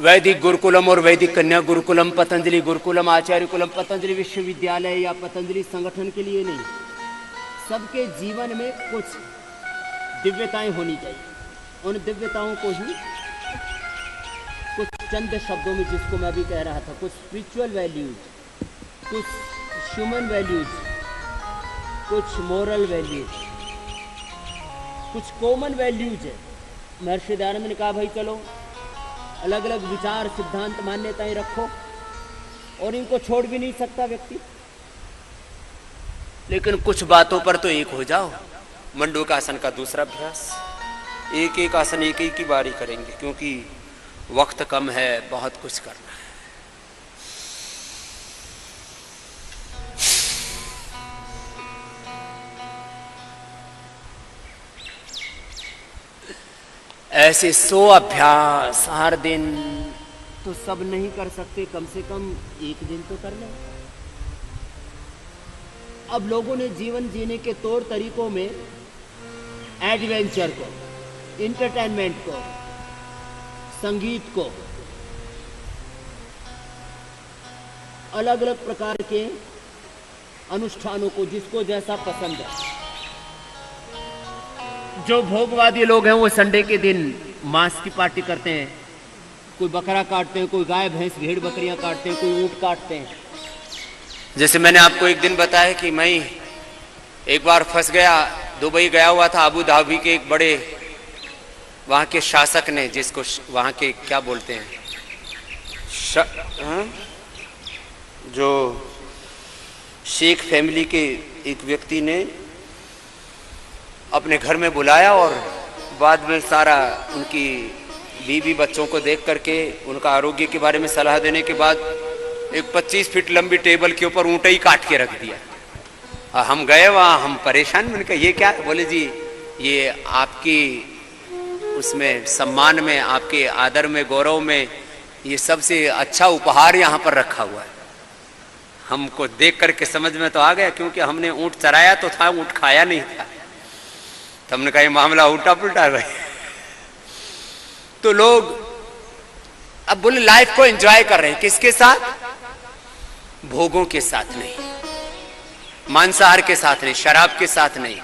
वैदिक गुरुकुलम और वैदिक कन्या गुरुकुलम, पतंजलि गुरुकुलम, आचार्य कुलम, पतंजलि विश्वविद्यालय या पतंजलि संगठन के लिए नहीं, सबके जीवन में कुछ दिव्यताएं होनी चाहिए। उन दिव्यताओं को ही कुछ चंद शब्दों में, जिसको मैं अभी कह रहा था, कुछ स्पिरिचुअल वैल्यूज, कुछ ह्यूमन वैल्यूज, कुछ मोरल वैल्यूज, कुछ कॉमन वैल्यूज है। महर्षि दयानंद ने कहा भाई चलो अलग अलग विचार, सिद्धांत, मान्यताएं रखो और इनको छोड़ भी नहीं सकता व्यक्ति, लेकिन कुछ बातों पर तो एक हो जाओ। मंडूकासन का दूसरा अभ्यास, एक एक आसन एक एक की बारी करेंगे क्योंकि वक्त कम है, बहुत कुछ करना है। ऐसे 100 अभ्यास हर दिन तो सब नहीं कर सकते, कम से कम एक दिन तो कर लें। अब लोगों ने जीवन जीने के तौर तरीकों में एडवेंचर को, इंटरटेनमेंट को, संगीत को, अलग अलग प्रकार के अनुष्ठानों को, जिसको जैसा पसंद है। जो भोगवादी लोग हैं वो संडे के दिन मांस की पार्टी करते हैं, कोई बकरा काटते हैं, कोई गाय भैंस भेड़ बकरियां काटते हैं, कोई ऊंट काटते हैं। जैसे मैंने आपको एक दिन बताया कि मैं एक बार फंस गया, दुबई गया हुआ था, अबू धाबी के एक बड़े वहाँ के शासक ने, जिसको वहाँ के क्या बोलते हैं, जो शेख फैमिली के एक व्यक्ति ने अपने घर में बुलाया और बाद में सारा उनकी बीवी बच्चों को देख करके उनका आरोग्य के बारे में सलाह देने के बाद एक 25 फीट लंबी टेबल के ऊपर ऊँट ही काट के रख दिया। हम गए वहाँ, हम परेशान, मैंने कहा ये क्या? बोले जी ये आपकी उसमें सम्मान में, आपके आदर में, गौरव में ये सबसे अच्छा उपहार यहाँ पर रखा हुआ है। हमको देख करके समझ में तो आ गया, क्योंकि हमने ऊँट चराया तो था, ऊँट खाया नहीं था। तो हमने कहा ये मामला उल्टा पुल्टा है। तो लोग अब बोले लाइफ को एंजॉय कर रहे हैं, किसके साथ? भोगों के साथ नहीं, मांसाहार के साथ नहीं, शराब के साथ नहीं।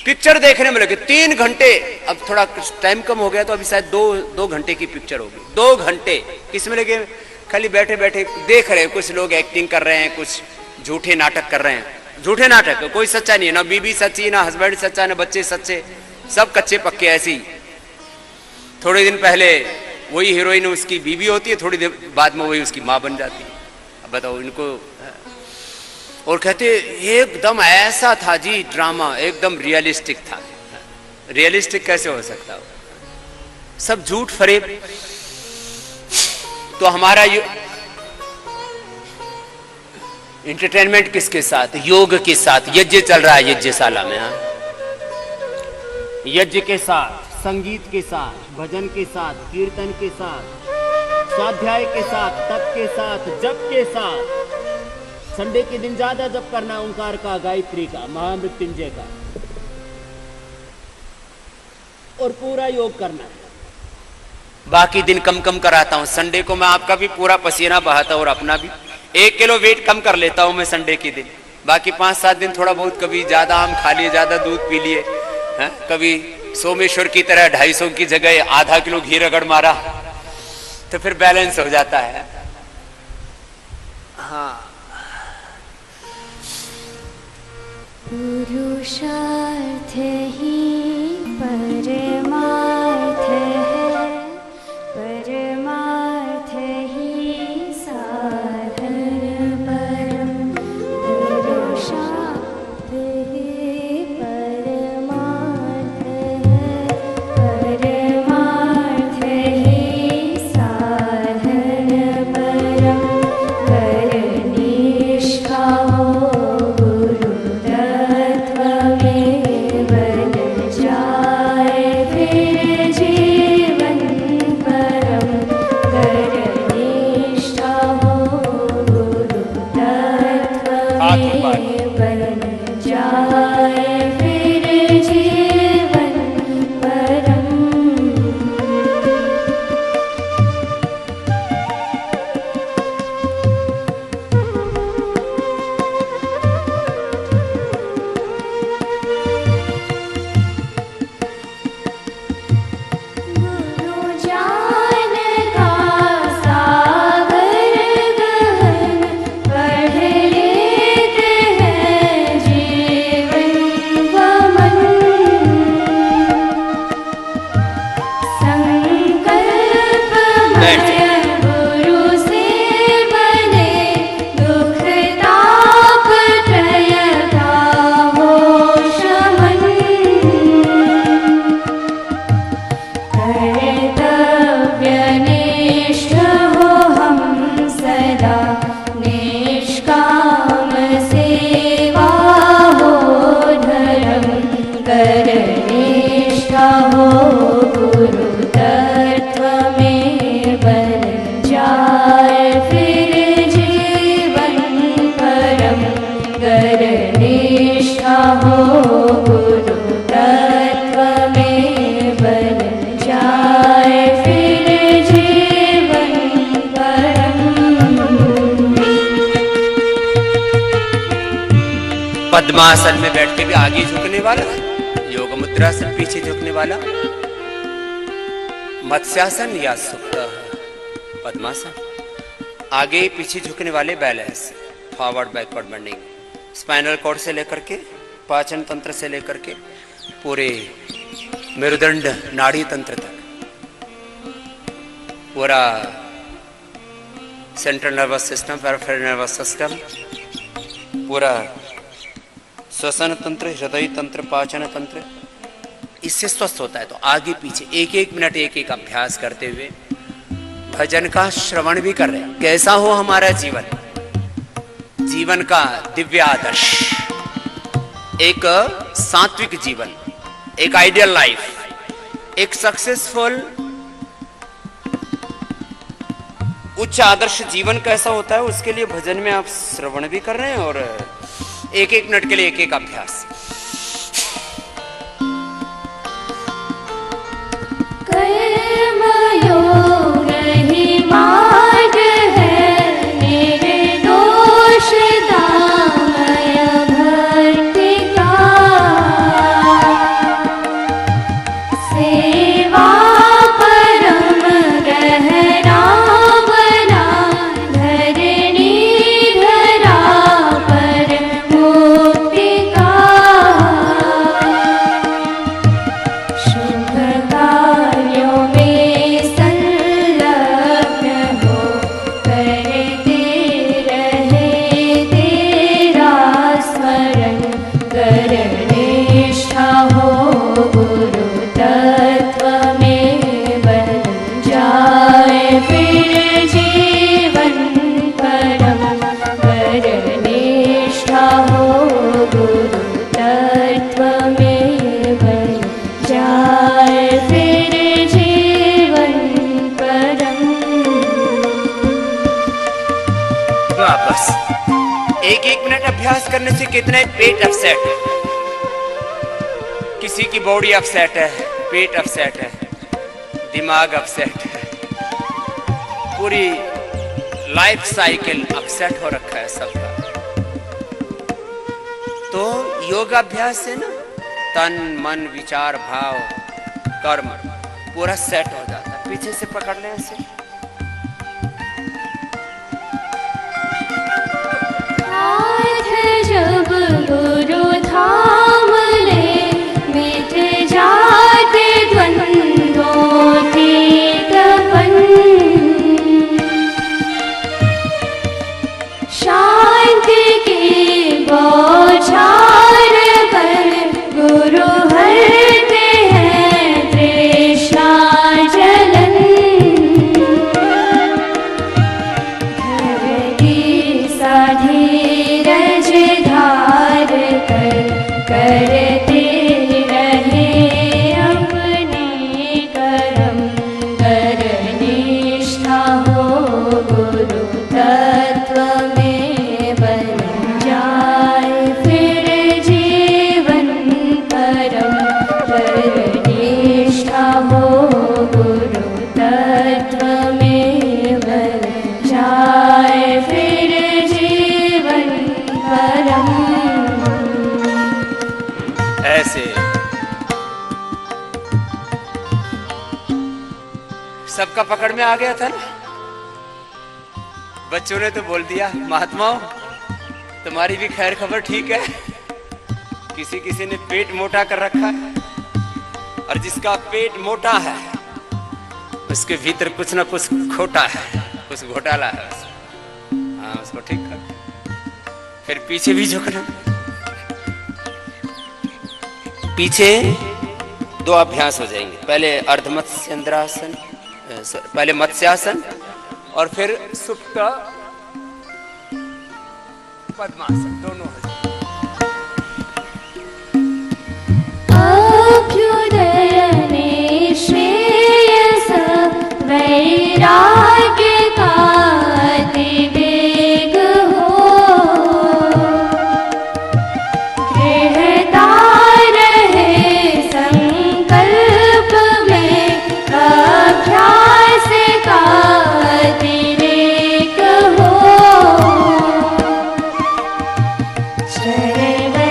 पिक्चर देखने में लगे 3 घंटे, अब थोड़ा टाइम कम हो गया तो अभी शायद 2 घंटे की पिक्चर होगी। 2 घंटे किस में लगे? खाली बैठे बैठे देख रहे हैं। कुछ लोग एक्टिंग कर रहे हैं, कुछ झूठे नाटक कर रहे हैं। झूठे नाटक, कोई सच्चा नहीं है, ना बीबी सच्ची, ना हस्बैंड सच्चा, ना बच्चे सच्चे, सब कच्चे पक्के ऐसे ही। थोड़े दिन पहले वही हीरोइन उसकी बीबी होती है, थोड़ी देर बाद में वही उसकी माँ बन जाती है। अब बताओ इनको। और कहते एकदम ऐसा था जी ड्रामा, एकदम रियलिस्टिक था। रियलिस्टिक कैसे हो सकता हो? सब झूठ फरेब। तो हमारा एंटरटेनमेंट किसके साथ? योग के साथ। यज्ञ चल रहा है यज्ञशाला में, हाँ, यज्ञ के साथ, संगीत के साथ, भजन के साथ, कीर्तन के साथ, स्वाध्याय के साथ, तप के साथ, जप के साथ। संडे के दिन ज्यादा जप करना, ओंकार का, गायत्री का, महामृत्युंजय का, और पूरा योग करना है। बाकी दिन कम कम कराता हूं। संडे को मैं आपका भी पूरा पसीना बहाता हूं और अपना भी 1 किलो वेट कम कर लेता हूं मैं संडे के दिन। बाकी 5-7 दिन थोड़ा बहुत, कभी ज्यादा आम खा लिए, ज्यादा दूध पी लिए, कभी सोमेश्वर की तरह 250 की जगह आधा किलो घी रगड़ मारा, तो फिर बैलेंस हो जाता है। हाँ, पुरुषार्थ ही परमार्थ है, परमार्थ ही साधन परम। पुरुषार्थ ही परमार्थ है, परमार्थ ही साधन परम। कर निष्ठा हो गुरु तत्व में बन जाए। पद्मासन में बैठ के भी आगे झुकने वाला, योग मुद्रासन पीछे झुकने वाला, मत्स्यासन या सुप्त पद्मासन आगे पीछे झुकने वाले balance, forward backward bending, spinal cord से लेकर के पाचन तंत्र से लेकर के पूरे मेरुदंड नाड़ी तंत्र तक, पूरा central nervous system, peripheral nervous system, पूरा श्वसन तंत्र, हृदय तंत्र, पाचन तंत्र, इससे स्वस्थ होता है। तो आगे पीछे एक एक मिनट एक एक अभ्यास करते हुए भजन का श्रवण भी कर रहे हैं। कैसा हो हमारा जीवन, जीवन का दिव्य आदर्श, एक सात्विक जीवन, एक आइडियल लाइफ, एक सक्सेसफुल उच्च आदर्श जीवन कैसा होता है, उसके लिए भजन में आप श्रवण भी कर रहे हैं और एक एक मिनट के लिए एक एक अभ्यास। कर्मयोग ही मार्ग है, निर्दोष दामय भक्ति का, सेवा परम गहना बना, धरणी धरा पर मुक्ति का, शुभ कार्यों में संलग्न हो, करते रहे तेरा स्मरण, कर्मनिष्ठा हो गुरु तत्व में बन जाए फिर जीवन परम, कर्मनिष्ठा हो गुरु तत्व में बन जाए फिर जीवन परम। वापस एक एक मिनट अभ्यास करने से कितने पेट अपसेट है, किसी की बॉडी अपसेट है, पेट अपसेट है, दिमाग अपसेट है, पूरी लाइफ साइकिल अपसेट हो रखा है सबका। तो योगाभ्यास से ना तन मन विचार भाव कर्म पूरा सेट हो जाता है। पीछे से पकड़ लें ऐसे, हाथ जब गुरु थाम ले, मिट जाते द्वंद्वों के तपन, शांति की बौछार पर गुरु हरते हैं तृष्णा जलन, धरती सा धीरज धार कर, करते रहे अपने कर्म, कर्मनिष्ठा हो गुरु तत्व में बन जाए फिर जीवन परम, कर्मनिष्ठा हो गुरु तत्व में बन जाए फिर जीवन परम। ऐसे सबका पकड़ में आ गया था ना। बच्चों ने तो बोल दिया महात्माओं तुम्हारी भी खैर खबर ठीक है, किसी किसी ने पेट मोटा कर रखा है, और जिसका पेट मोटा है उसके भीतर कुछ ना कुछ खोटा है, कुछ घोटाला है उसमें। हाँ, उसको ठीक कर। फिर पीछे भी झुकना। पीछे दो अभ्यास हो जाएंगे, पहले अर्धमत्स्येंद्रासन, पहले मत्स्यासन और फिर सुप्त पद्मासन, दोनों हो जाएंगे। अभ्युदय श्रेयस वैराग्य का अतिवेग हो, रहता रहे संकल्प में अभ्यास का अतिरेक हो, चरण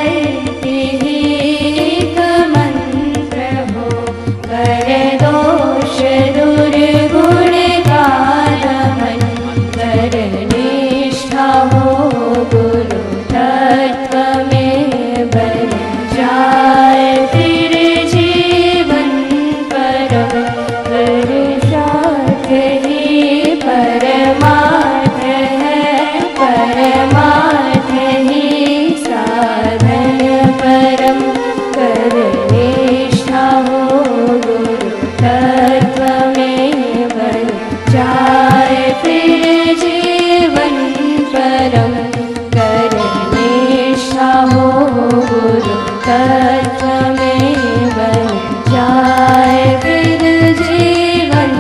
तत्व में बन जाए फिर जीवन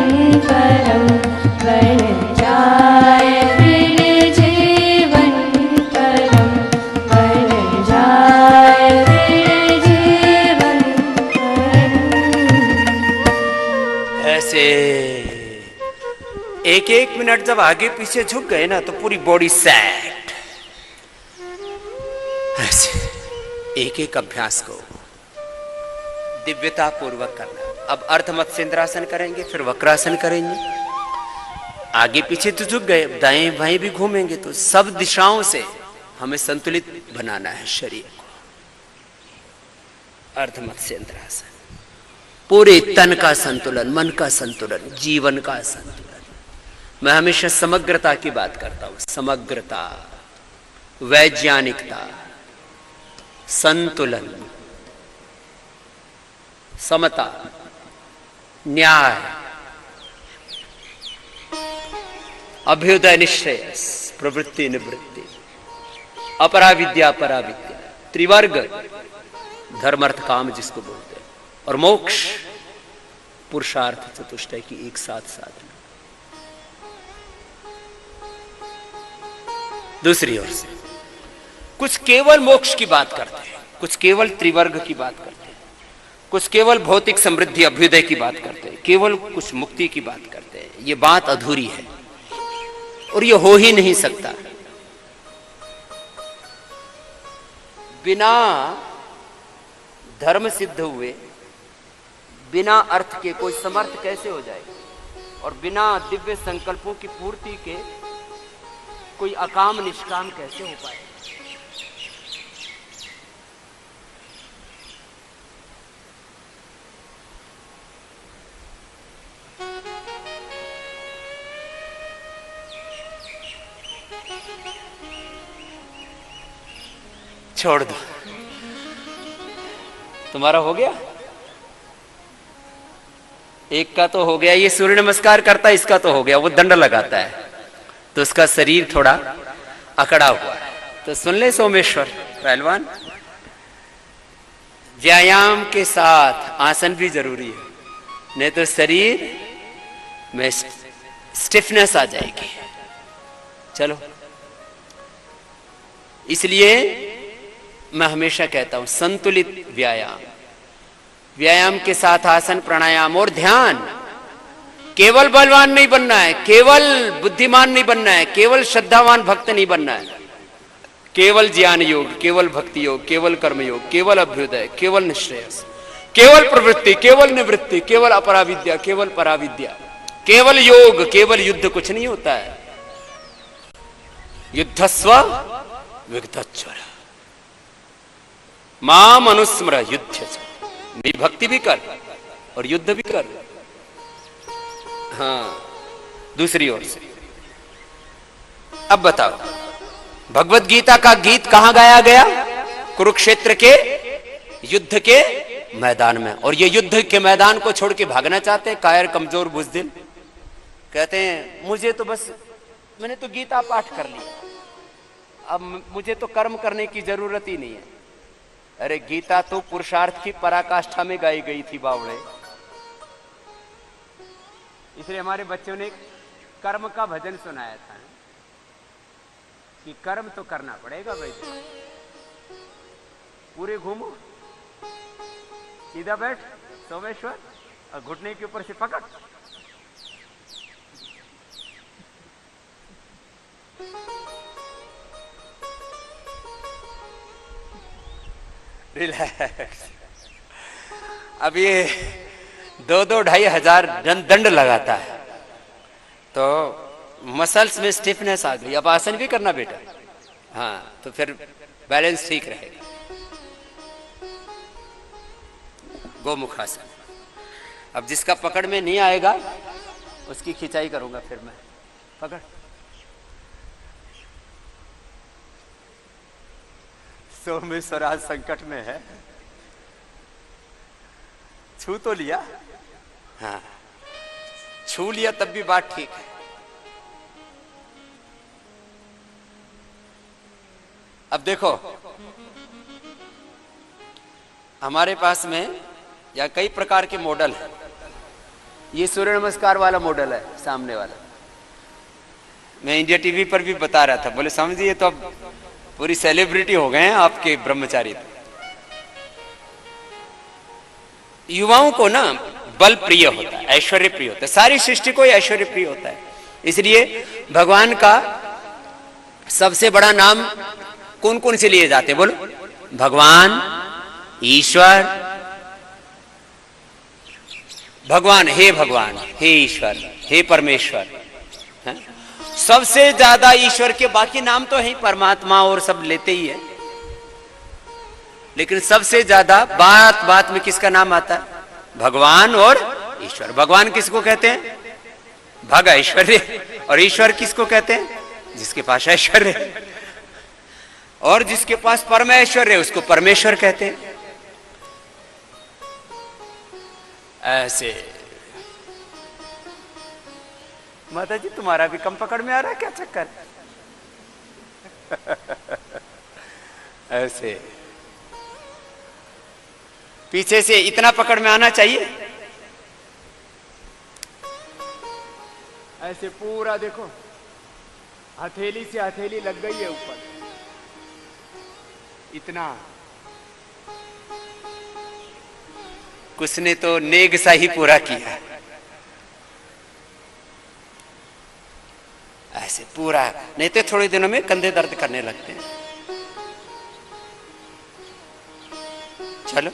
परम बन जाए फिर जीवन परम बन जाए फिर जीवन परम। ऐसे एक एक मिनट जब आगे पीछे झुक गए ना तो पूरी बॉडी सेट। ऐसे एक एक अभ्यास को दिव्यता पूर्वक करना। अब अर्ध मत्स्येंद्रासन करेंगे, फिर वक्रासन करेंगे। आगे पीछे तो झुक गए, दाएं बाएं भी घूमेंगे, तो सब दिशाओं से हमें संतुलित बनाना है शरीर को। अर्ध मत्स्येंद्रासन, पूरे तन का संतुलन, मन का संतुलन, जीवन का संतुलन। मैं हमेशा समग्रता की बात करता हूं। समग्रता, वैज्ञानिकता, संतुलन, समता, न्याय, अभ्युदय निश्रेयस, प्रवृत्ति निवृत्ति, अपराविद्या पराविद्या, त्रिवर्ग, धर्म अर्थ काम जिसको बोलते हैं, और मोक्ष, पुरुषार्थ चतुष्टय की एक साथ साधना। दूसरी ओर से कुछ केवल मोक्ष की बात करते हैं, कुछ केवल त्रिवर्ग की बात करते हैं, कुछ केवल भौतिक समृद्धि अभ्युदय की बात करते हैं, केवल कुछ मुक्ति की बात करते हैं। ये बात अधूरी है और ये हो ही नहीं सकता। बिना धर्म सिद्ध हुए, बिना अर्थ के कोई समर्थ कैसे हो जाए, और बिना दिव्य संकल्पों की पूर्ति के कोई अकाम निष्काम कैसे हो पाए। छोड़ दो, तुम्हारा हो गया। एक का तो हो गया, ये सूर्य नमस्कार करता है, इसका तो हो गया, वो दंड लगाता है तो उसका शरीर थोड़ा अकड़ा हुआ है। तो सुन ले सोमेश्वर पहलवान, व्यायाम के साथ आसन भी जरूरी है, नहीं तो शरीर में स्टिफनेस आ जाएगी। चलो, इसलिए मैं हमेशा कहता हूं संतुलित व्यायाम, व्यायाम के साथ आसन, प्राणायाम और ध्यान। केवल बलवान नहीं बनना है, केवल बुद्धिमान नहीं बनना है, केवल श्रद्धावान भक्त नहीं बनना है। केवल ज्ञान योग, केवल भक्ति योग, केवल कर्म योग, केवल अभ्युदय, केवल निश्रेयस, केवल प्रवृत्ति, केवल निवृत्ति, केवल अपराविद्या, केवल पराविद्या, केवल योग, केवल युद्ध कुछ नहीं होता है। युद्धस्व विगतच्वर माम अनुस्मर युद्ध, मेरी भक्ति भी कर और युद्ध भी कर। हाँ, दूसरी ओर से अब बताओ, भगवत गीता का गीत कहां गाया गया? कुरुक्षेत्र के युद्ध के मैदान में। और ये युद्ध के मैदान को छोड़ के भागना चाहते हैं कायर, कमजोर, बुज़दिल। कहते हैं मुझे तो बस, मैंने तो गीता पाठ कर लिया, अब मुझे तो कर्म करने की जरूरत ही नहीं है। अरे गीता तो पुरुषार्थ की पराकाष्ठा में गाई गई थी बावड़े। इसलिए हमारे बच्चों ने कर्म का भजन सुनाया था कि कर्म तो करना पड़ेगा भाई। पूरे घूमो, सीधा बैठ सोमेश्वर, और घुटने के ऊपर से पकड़। रिलैक्स। अब ये 2-2 हजार दंड लगाता है तो मसल्स में स्टिफनेस आ गई। अब आसन भी करना बेटा, हाँ, तो फिर बैलेंस ठीक रहेगा। गोमुखासन। अब जिसका पकड़ में नहीं आएगा उसकी खिंचाई करूंगा फिर मैं। पकड़, सोमेश्वर आज संकट में है। छू तो लिया, हाँ, छू लिया तब भी बात ठीक है। अब देखो, हमारे पास में या कई प्रकार के मॉडल हैं। ये सूर्य नमस्कार वाला मॉडल है सामने वाला। मैं इंडिया टीवी पर भी बता रहा था, बोले समझिए तो अब पूरी सेलिब्रिटी हो गए हैं आपके ब्रह्मचारी। युवाओं को ना बल प्रिय होता है, ऐश्वर्य प्रिय होता है, सारी सृष्टि को ऐश्वर्य प्रिय होता है। इसलिए भगवान का सबसे बड़ा नाम कौन कौन से लिए जाते हैं बोलो? भगवान, ईश्वर, भगवान, हे ईश्वर, हे परमेश्वर। सबसे ज्यादा ईश्वर के बाकी नाम तो है परमात्मा और सब लेते ही है, लेकिन सबसे ज्यादा बात बात में किसका नाम आता है? भगवान और ईश्वर। भगवान किसको कहते हैं? भग ऐश्वर्य। और ईश्वर किसको कहते हैं? जिसके पास ऐश्वर्य है। और जिसके पास परम ऐश्वर्य है उसको परमेश्वर कहते हैं। ऐसे माता जी तुम्हारा भी कम पकड़ में आ रहा है क्या चक्कर? ऐसे पीछे से इतना पकड़ में आना चाहिए। ऐसे पूरा देखो, हथेली से हथेली लग गई है ऊपर, इतना। कुछ ने तो नेग सा ही पूरा किया, ऐसे पूरा। नहीं तो थोड़े दिनों में कंधे दर्द करने लगते हैं। चलो,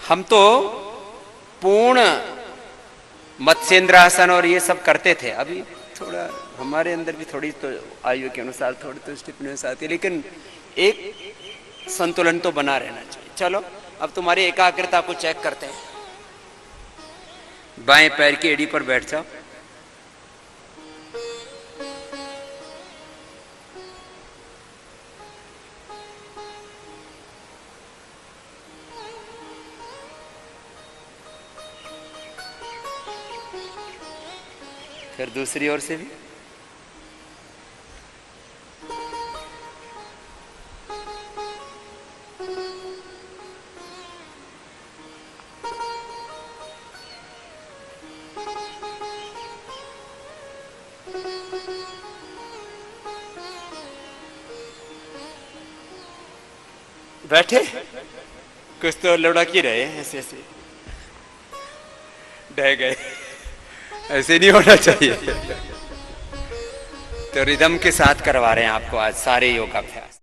हम तो पूर्ण मत्स्येंद्रासन और ये सब करते थे। अभी थोड़ा हमारे अंदर भी थोड़ी तो आयु के अनुसार थोड़ी तो स्टिफनेस आती है, लेकिन एक संतुलन तो बना रहना चाहिए। चलो, अब तुम्हारी एकाग्रता को चेक करते हैं। बाएं पैर की एड़ी पर बैठ जाओ। फिर दूसरी ओर से भी। बैठे कुछ तो लुढ़क ही रहे, ऐसे ऐसे ढह गए। ऐसे नहीं होना चाहिए। तो रिदम के साथ करवा रहे हैं आपको आज सारे योगाभ्यास।